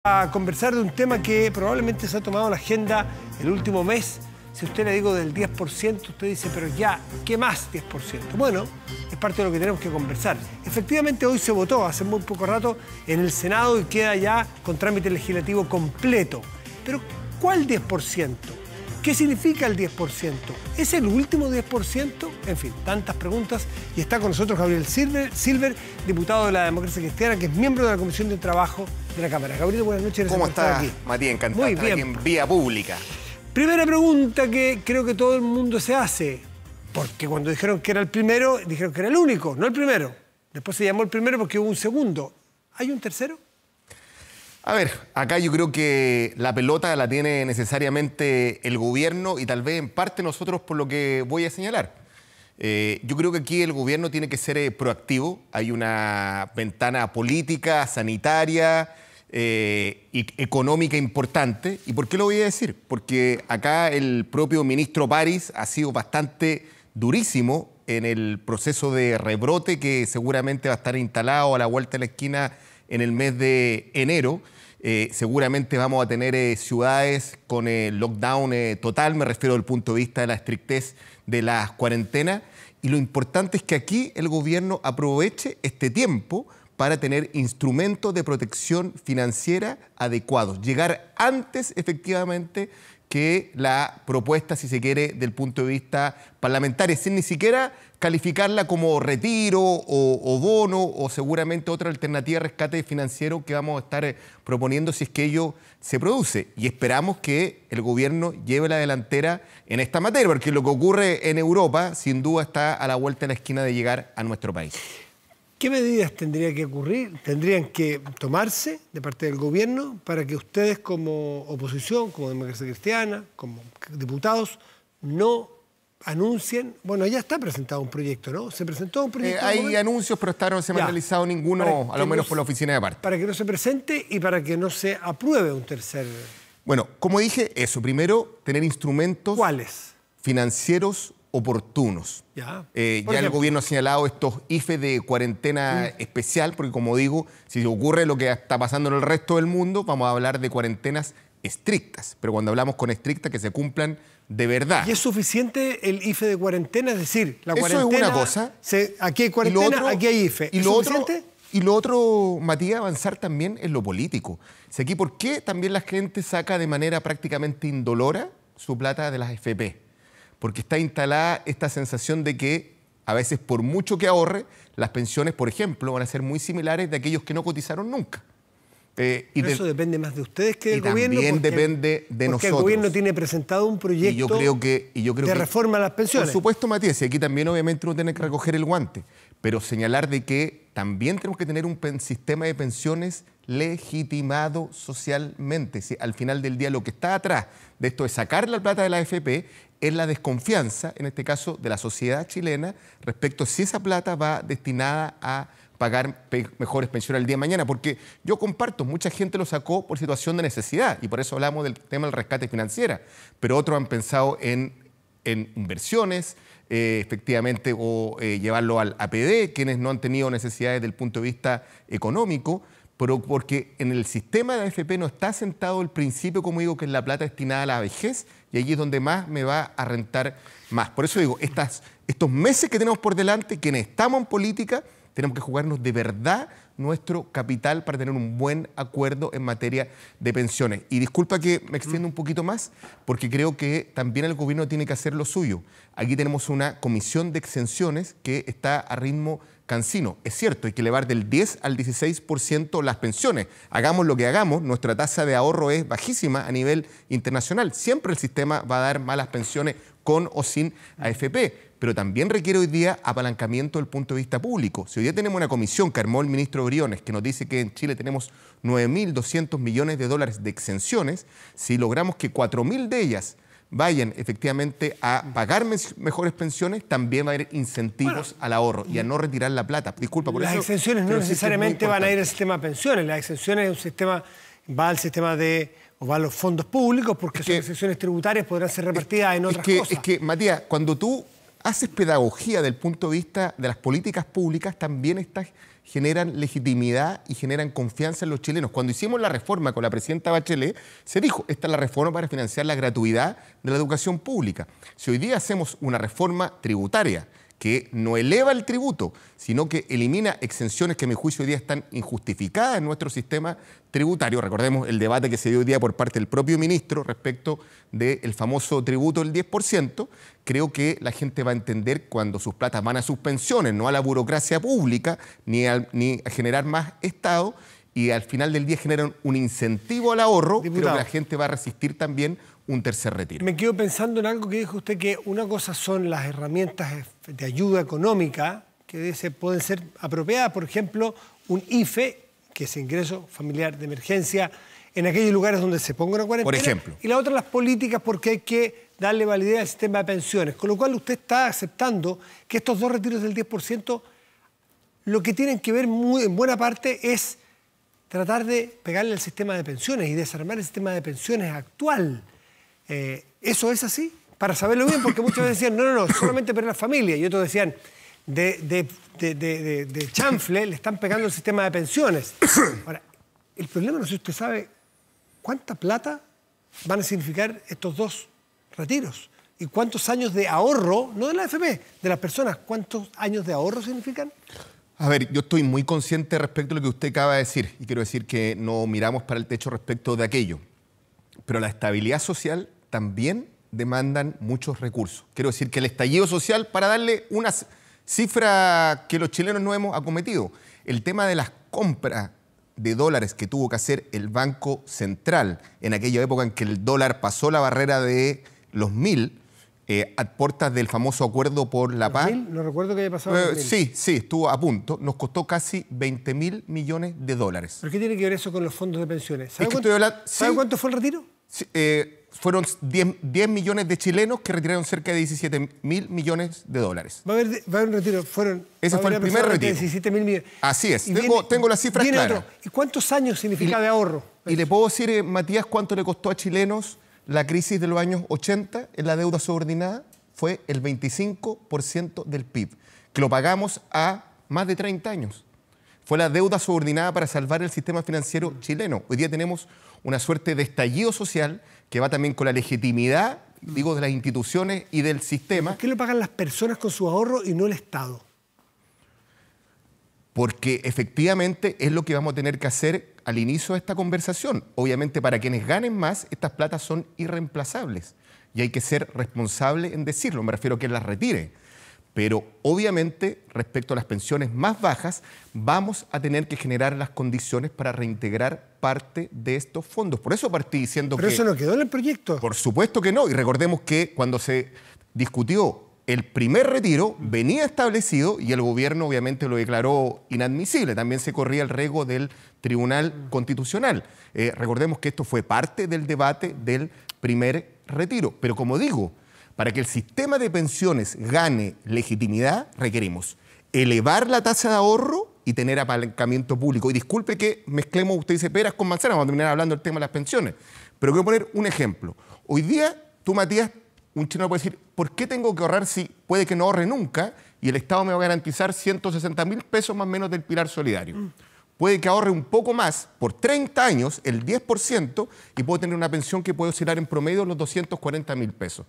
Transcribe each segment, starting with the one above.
A conversar de un tema que probablemente se ha tomado la agenda el último mes. Si usted le digo del 10%, usted dice, pero ya, ¿qué más 10%? Bueno, es parte de lo que tenemos que conversar. Efectivamente, hoy se votó hace muy poco rato en el Senado y queda ya con trámite legislativo completo. Pero, ¿cuál 10%? ¿Qué significa el 10%? ¿Es el último 10%? En fin, tantas preguntas. Y está con nosotros Gabriel Silver, diputado de la Democracia Cristiana, que es miembro de la Comisión de Trabajo de la Cámara. Gabriel, buenas noches. ¿Cómo estás, Matías? Encantado de estar aquí en Vía Pública. Primera pregunta que creo que todo el mundo se hace, porque cuando dijeron que era el primero, dijeron que era el único, no el primero. Después se llamó el primero porque hubo un segundo. ¿Hay un tercero? A ver, acá yo creo que la pelota la tiene necesariamente el gobierno y tal vez en parte nosotros por lo que voy a señalar. Yo creo que aquí el gobierno tiene que ser proactivo. Hay una ventana política, sanitaria y económica importante. ¿Y por qué lo voy a decir? Porque acá el propio ministro París ha sido bastante durísimo en el proceso de rebrote que seguramente va a estar instalado a la vuelta de la esquina en el mes de enero. Seguramente vamos a tener ciudades con el lockdown total, me refiero desde el punto de vista de la estrictez de las cuarentenas. Y lo importante es que aquí el gobierno aproveche este tiempo para tener instrumentos de protección financiera adecuados. Llegar antes, efectivamente, que la propuesta, si se quiere, del punto de vista parlamentario, sin ni siquiera calificarla como retiro o bono o seguramente otra alternativa de rescate financiero que vamos a estar proponiendo si es que ello se produce. Y esperamos que el gobierno lleve la delantera en esta materia, porque lo que ocurre en Europa, sin duda, está a la vuelta de la esquina de llegar a nuestro país. ¿Qué medidas tendrían que tomarse de parte del gobierno para que ustedes como oposición, como Democracia Cristiana, como diputados, no anuncien? Bueno, ya está presentado un proyecto, ¿no? ¿Se presentó un proyecto? Hay anuncios, pero hasta ahora no se me ha realizado ninguno, a lo menos por la oficina de parte. Para que no se presente y para que no se apruebe un tercer... Bueno, como dije, eso. Primero, tener instrumentos... ¿Cuáles? Financieros oportunos. Ya el gobierno ha señalado estos IFE de cuarentena especial, porque como digo, si ocurre lo que está pasando en el resto del mundo, vamos a hablar de cuarentenas estrictas. Pero cuando hablamos con estrictas, que se cumplan de verdad. ¿Y es suficiente el IFE de cuarentena? Es decir, la cuarentena... Eso es una cosa. Aquí hay cuarentena, aquí hay IFE. ¿Es suficiente? Y lo otro, Matías, avanzar también en lo político. Si aquí, ¿por qué también la gente saca de manera prácticamente indolora su plata de las AFP? Porque está instalada esta sensación de que a veces por mucho que ahorre, las pensiones, por ejemplo, van a ser muy similares de aquellos que no cotizaron nunca. Pero eso depende más de ustedes que del gobierno. También depende de nosotros. Porque el gobierno tiene presentado un proyecto de reforma a las pensiones. Por supuesto, Matías, y aquí también obviamente uno tiene que recoger el guante, pero señalar de que también tenemos que tener un sistema de pensiones legitimado socialmente. Si al final del día lo que está atrás de esto de sacar la plata de la AFP es la desconfianza, en este caso, de la sociedad chilena respecto a si esa plata va destinada a pagar mejores pensiones el día de mañana, porque yo comparto, mucha gente lo sacó por situación de necesidad y por eso hablamos del tema del rescate financiero, pero otros han pensado en inversiones, efectivamente, o llevarlo al APD, quienes no han tenido necesidades desde el punto de vista económico, pero porque en el sistema de AFP no está sentado el principio, como digo, que es la plata destinada a la vejez, y allí es donde más me va a rentar más. Por eso digo, estos meses que tenemos por delante, quienes estamos en política, tenemos que jugarnos de verdad nuestro capital para tener un buen acuerdo en materia de pensiones. Y disculpa que me extienda un poquito más, porque creo que también el gobierno tiene que hacer lo suyo. Aquí tenemos una comisión de exenciones que está a ritmo cansino. Es cierto, hay que elevar del 10 al 16% las pensiones. Hagamos lo que hagamos, nuestra tasa de ahorro es bajísima a nivel internacional. Siempre el sistema va a dar malas pensiones con o sin AFP. Pero también requiere hoy día apalancamiento desde el punto de vista público. Si hoy día tenemos una comisión que armó el ministro Briones, que nos dice que en Chile tenemos 9.200 millones de dólares de exenciones, si logramos que 4.000 de ellas vayan efectivamente a pagar mejores pensiones, también va a haber incentivos al ahorro y a no retirar la plata. Disculpa por eso. Las exenciones no necesariamente van a ir al sistema de pensiones. Las exenciones es un sistema, va al sistema de... o va a los fondos públicos, porque son exenciones tributarias, podrán ser repartidas en otras cosas. Es que, Matías, cuando tú haces pedagogía del punto de vista de las políticas públicas, también estás generan legitimidad y generan confianza en los chilenos. Cuando hicimos la reforma con la presidenta Bachelet, se dijo, esta es la reforma para financiar la gratuidad de la educación pública. Si hoy día hacemos una reforma tributaria que no eleva el tributo, sino que elimina exenciones que a mi juicio hoy día están injustificadas en nuestro sistema tributario. Recordemos el debate que se dio hoy día por parte del propio ministro respecto del famoso tributo del 10%. Creo que la gente va a entender cuando sus platas van a sus pensiones, no a la burocracia pública, ni a generar más Estado, y al final del día generan un incentivo al ahorro. Diputado, creo que la gente va a resistir también un tercer retiro. Me quedo pensando en algo que dijo usted, que una cosa son las herramientas de ayuda económica que pueden ser apropiadas, por ejemplo, un IFE, que es ingreso familiar de emergencia, en aquellos lugares donde se ponga una cuarentena. Por ejemplo. Y la otra, las políticas, porque hay que darle validez al sistema de pensiones. Con lo cual usted está aceptando que estos dos retiros del 10% lo que tienen que ver en buena parte es tratar de pegarle al sistema de pensiones y desarmar el sistema de pensiones actual. ¿Eso es así? Para saberlo bien, porque muchas veces decían, no, solamente para la familia. Y otros decían, de chanfle le están pegando el sistema de pensiones. Ahora, el problema, no sé si usted sabe cuánta plata van a significar estos dos retiros y cuántos años de ahorro, no de la AFP, de las personas, ¿cuántos años de ahorro significan? A ver, yo estoy muy consciente respecto a lo que usted acaba de decir y quiero decir que no miramos para el techo respecto de aquello. Pero la estabilidad social también demandan muchos recursos. Quiero decir que el estallido social, para darle una cifra que los chilenos no hemos acometido, el tema de las compras de dólares que tuvo que hacer el Banco Central en aquella época en que el dólar pasó la barrera de los 1.000, a puertas del famoso acuerdo por la paz. No recuerdo que haya pasado. Sí, estuvo a punto. Nos costó casi 20.000 millones de dólares. ¿Pero qué tiene que ver eso con los fondos de pensiones? ¿Sabe cuánto fue el retiro? Sí, fueron 10 millones de chilenos que retiraron cerca de 17.000 millones de dólares. Va a haber un retiro. Ese fue el primer retiro. 17.000 millones. Así es. Tengo las cifras claras. ¿Y cuántos años significa de ahorro? Y le puedo decir, Matías, cuánto le costó a chilenos la crisis de los años 80 en la deuda subordinada. Fue el 25% del PIB, que lo pagamos a más de 30 años. Fue la deuda subordinada para salvar el sistema financiero chileno. Hoy día tenemos una suerte de estallido social que va también con la legitimidad, digo, de las instituciones y del sistema. ¿Por qué lo pagan las personas con su ahorro y no el Estado? Porque efectivamente es lo que vamos a tener que hacer al inicio de esta conversación. Obviamente, para quienes ganen más, estas platas son irreemplazables y hay que ser responsable en decirlo. Me refiero a quien las retire. Pero obviamente, respecto a las pensiones más bajas, vamos a tener que generar las condiciones para reintegrar parte de estos fondos. Por eso partí diciendo que... ¿Pero eso no quedó en el proyecto? Por supuesto que no. Y recordemos que cuando se discutió el primer retiro, venía establecido y el gobierno obviamente lo declaró inadmisible. También se corría el riesgo del Tribunal Constitucional. Recordemos que esto fue parte del debate del primer retiro. Pero como digo, para que el sistema de pensiones gane legitimidad, requerimos elevar la tasa de ahorro y tener apalancamiento público. Y disculpe que mezclemos, usted dice, peras con manzanas, vamos a terminar hablando del tema de las pensiones. Pero quiero poner un ejemplo. Hoy día, tú, Matías, un chileno puede decir, ¿por qué tengo que ahorrar si puede que no ahorre nunca y el Estado me va a garantizar 160.000 pesos más o menos del pilar solidario? Puede que ahorre un poco más por 30 años, el 10%, y puedo tener una pensión que puede oscilar en promedio los 240.000 pesos.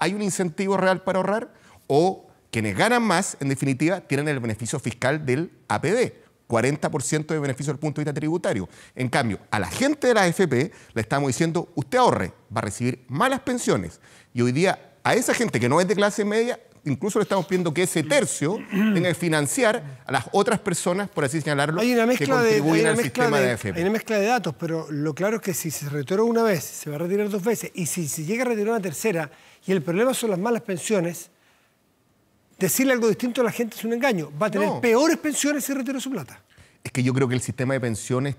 ¿Hay un incentivo real para ahorrar? ¿O quienes ganan más, en definitiva, tienen el beneficio fiscal del APB? 40% de beneficio desde el punto de vista tributario. En cambio, a la gente de la AFP le estamos diciendo, usted ahorre, va a recibir malas pensiones. Y hoy día, a esa gente que no es de clase media, incluso le estamos pidiendo que ese tercio tenga que financiar a las otras personas, por así señalarlo, que contribuyen al sistema de AFP. Hay una mezcla de datos, pero lo claro es que si se retiró una vez, se va a retirar 2 veces, y si se llega a retirar una tercera, y el problema son las malas pensiones, decirle algo distinto a la gente es un engaño. Va a tener peores pensiones si retira su plata. Es que yo creo que el sistema de pensiones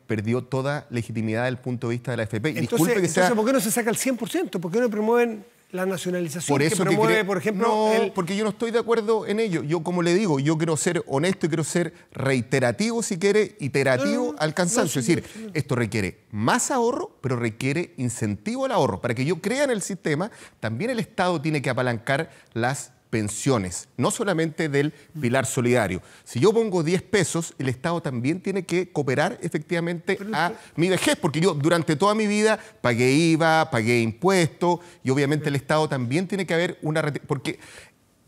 perdió toda legitimidad desde el punto de vista de la AFP. Entonces, ¿por qué no se saca el 100%? ¿Por qué no promueven la nacionalización por eso que promueve, por ejemplo? No, porque yo no estoy de acuerdo en ello. Yo, como le digo, yo quiero ser honesto y quiero ser reiterativo, si quiere, iterativo al cansancio. Es decir, esto requiere más ahorro, pero requiere incentivo al ahorro. Para que yo crea en el sistema, también el Estado tiene que apalancar las pensiones, no solamente del pilar solidario. Si yo pongo 10 pesos, el Estado también tiene que cooperar efectivamente a mi vejez, porque yo durante toda mi vida pagué IVA, pagué impuestos, y obviamente el Estado también tiene que haber una... Porque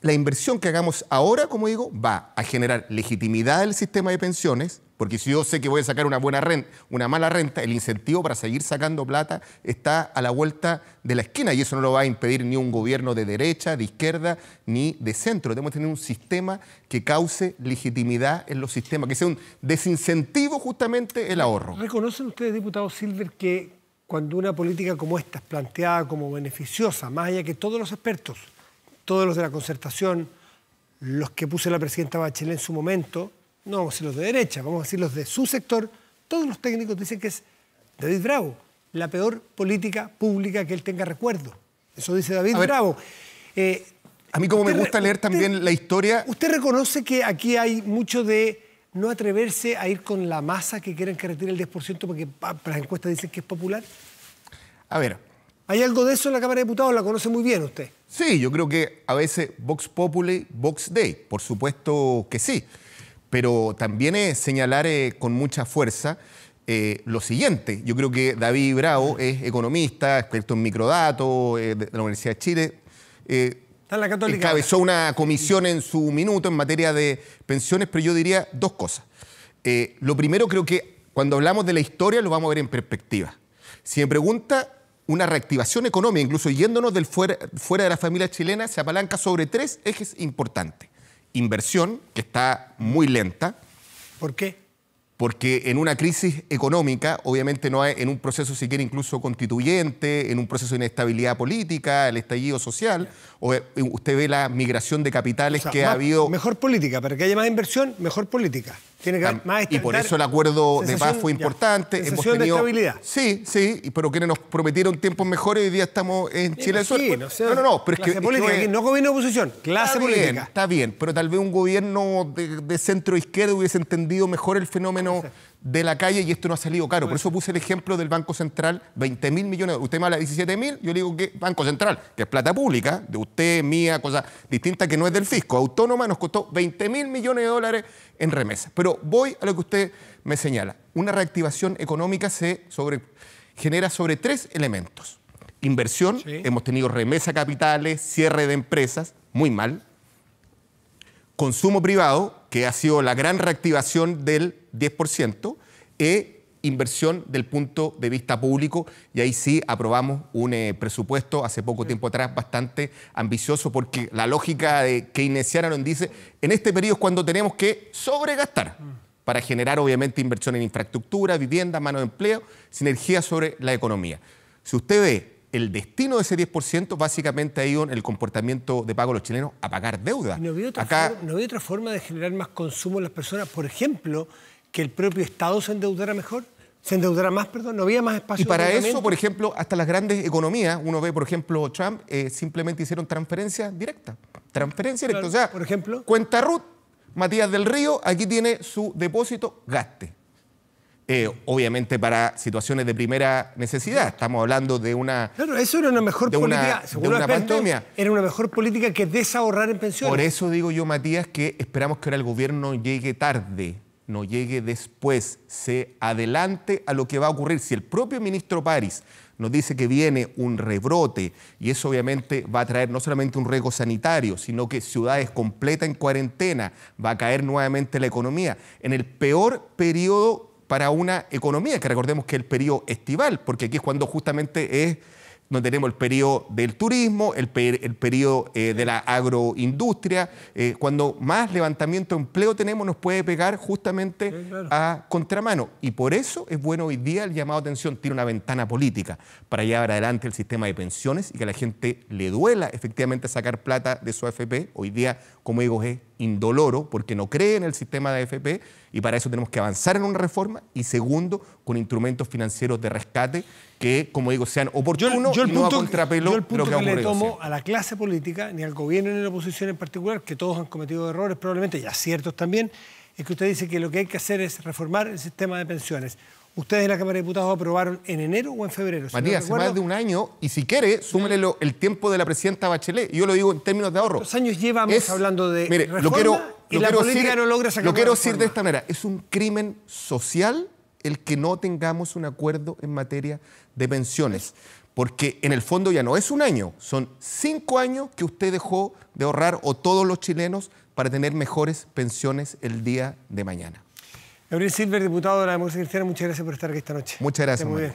la inversión que hagamos ahora, como digo, va a generar legitimidad del sistema de pensiones, porque si yo sé que voy a sacar una buena renta, una mala renta, el incentivo para seguir sacando plata está a la vuelta de la esquina, y eso no lo va a impedir ni un gobierno de derecha, de izquierda, ni de centro. Tenemos que tener un sistema que cause legitimidad en los sistemas, que sea un desincentivo justamente el ahorro. ¿Reconocen ustedes, diputado Silver, que cuando una política como esta es planteada como beneficiosa, más allá que todos los expertos, todos los de la concertación, los que puso la presidenta Bachelet en su momento, no vamos a decir los de derecha, vamos a decir los de su sector, todos los técnicos dicen que es David Bravo, la peor política pública que él tenga recuerdo? Eso dice David Bravo. A mí como me gusta leer también la historia... ¿Usted reconoce que aquí hay mucho de no atreverse a ir con la masa que quieren que retire el 10% porque las encuestas dicen que es popular? A ver... ¿Hay algo de eso en la Cámara de Diputados? ¿La conoce muy bien usted? Sí, yo creo que a veces Vox Populi, Vox Dei, por supuesto que sí. Pero también es señalar con mucha fuerza lo siguiente. Yo creo que David Bravo es economista, experto en microdatos de la Universidad de Chile. Está en la Católica. Encabezó una comisión en su minuto en materia de pensiones, pero yo diría dos cosas. Lo primero, creo que cuando hablamos de la historia lo vamos a ver en perspectiva. Si me pregunta... Una reactivación económica, incluso yéndonos del fuera de la familia chilena, se apalanca sobre 3 ejes importantes. Inversión, que está muy lenta. ¿Por qué? Porque en una crisis económica, obviamente no hay, en un proceso, si quiere, incluso constituyente, en un proceso de inestabilidad política, el estallido social, o usted ve la migración de capitales que ha habido... Mejor política, para que haya más inversión, mejor política. Tiene que haber más y por eso el acuerdo de paz fue importante. Hemos tenido de estabilidad. Sí, pero que nos prometieron tiempos mejores, hoy día estamos en Chile del Sur. No, pero es que... Política, no gobierno de oposición, clase política. Está bien, pero tal vez un gobierno de centro-izquierda hubiese entendido mejor el fenómeno de la calle y esto no ha salido caro. Por eso puse el ejemplo del Banco Central, 20.000 millones. Usted me habla de 17.000, yo le digo que Banco Central, que es plata pública, de usted, mía, cosa distinta que no es del fisco, autónoma, nos costó 20.000 millones de dólares en remesas. Pero voy a lo que usted me señala. Una reactivación económica se genera sobre 3 elementos. Inversión, hemos tenido remesa capitales, cierre de empresas, muy mal. Consumo privado, que ha sido la gran reactivación del 10%, e inversión del punto de vista público, y ahí sí aprobamos un presupuesto hace poco tiempo atrás bastante ambicioso, porque la lógica de keynesiana nos dice, en este periodo es cuando tenemos que sobregastar para generar obviamente inversión en infraestructura, vivienda, mano de empleo, sinergia sobre la economía. Si usted ve el destino de ese 10%, básicamente ha ido en el comportamiento de pago de los chilenos a pagar deuda. ¿No había otra forma de generar más consumo en las personas? Por ejemplo, que el propio Estado se endeudara mejor, se endeudara más, perdón, no había más espacio. Y para eso, por ejemplo, hasta las grandes economías, uno ve, por ejemplo, Trump, simplemente hicieron transferencias directas. Transferencia directa, o sea, por ejemplo, cuenta Ruth, Matías del Río, aquí tiene su depósito, gaste. Obviamente para situaciones de primera necesidad. Estamos hablando de una... Claro, eso era una mejor política, según los expertos, pandemia. Era una mejor política que desahorrar en pensiones. Por eso digo yo, Matías, que esperamos que ahora el gobierno llegue tarde, no llegue después, se adelante a lo que va a ocurrir. Si el propio ministro París nos dice que viene un rebrote, y eso obviamente va a traer no solamente un riesgo sanitario, sino que ciudades completas en cuarentena, va a caer nuevamente la economía. En el peor periodo para una economía, que recordemos que es el periodo estival, porque aquí es cuando justamente no tenemos el periodo del turismo, el periodo de la agroindustria, cuando más levantamiento de empleo tenemos, nos puede pegar justamente a contramano. Y por eso es bueno hoy día el llamado a atención, tiene una ventana política para llevar adelante el sistema de pensiones y que a la gente le duela efectivamente sacar plata de su AFP. Hoy día, como digo, es indoloro porque no cree en el sistema de AFP y para eso tenemos que avanzar en una reforma y segundo, con instrumentos financieros de rescate que, como digo, sean oportunos y no a contrapelo. Yo el punto que le tomo a la clase política, ni al gobierno ni a la oposición en particular, que todos han cometido errores probablemente, y aciertos también, es que usted dice que lo que hay que hacer es reformar el sistema de pensiones. ustedes en la Cámara de Diputados aprobaron en enero o en febrero. Matías, hace más de un año, y si quiere, súmele el tiempo de la presidenta Bachelet. Yo lo digo en términos de ahorro. ¿Cuántos años llevamos hablando de reforma y la política no logra sacar? Lo quiero decir de esta manera. Es un crimen social el que no tengamos un acuerdo en materia de pensiones. Porque en el fondo ya no es un año, son 5 años que usted dejó de ahorrar, o todos los chilenos, para tener mejores pensiones el día de mañana. Gabriel Silver, diputado de la Democracia Cristiana, muchas gracias por estar aquí esta noche. Muchas gracias. Muy bien.